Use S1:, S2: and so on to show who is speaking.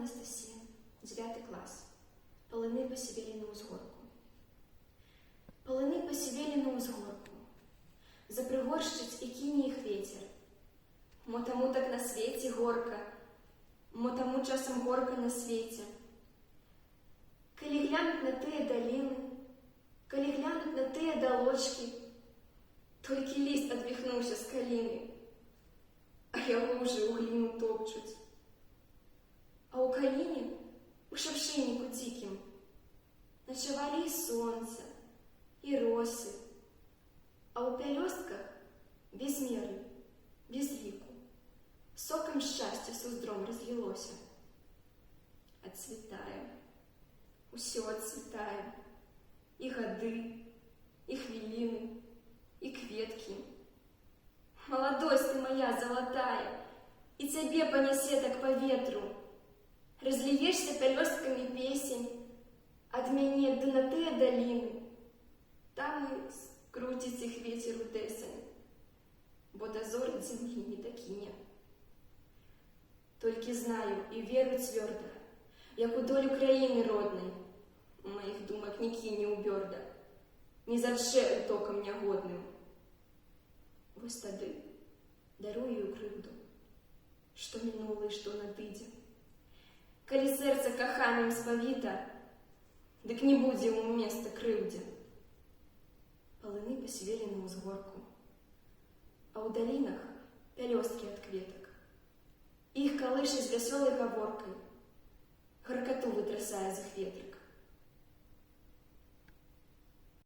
S1: Анастасія, 9 клас. Полини посівелі на узгорку. Полини посівелі на узгорку. Запригорщить і кине їх ветер. Мо тому так на світі горка, мо тому часом горка на світі. Коли глянуть на тыя долины, коли глянуть на тыя долочки, толькі ліст адвіхнуўся з каліны, а яго ўжо ў гліну топчуць. А ў каліне, у шапшыніку дзікім, начавалі і сонца, і росы, а ў пялёстках без меры, без ліку, сокам шчасця суздром разлілося. Ацвітае, усё ацвітае, і гады, і хвіліны, і кветкі. Маладосць ты моя залатая, і цябе панясе так па ветру. Разліешся пялёсткамі песень ад мяне ды на тыя даліны. Там і скруціць іх вецер у дэсань, бо дазор ад зямлі не дакіне. Толькі знаю і веру цвёрда, як у долю краіны роднай, маіх думак не кіне ў бёрда, не завше утокам нягодным. Вось тады дарую крыўду, што мінула і што надыдзе. Калі сэрца каханнем спавіта, дык не будзе ў места крыўдзе. Полыны посівелі на ўзгорку, а ў далінах пялёсткі ад кветак. Іх калыша з вясёлай гаворкай, гаркату вытрасае з іх ветры.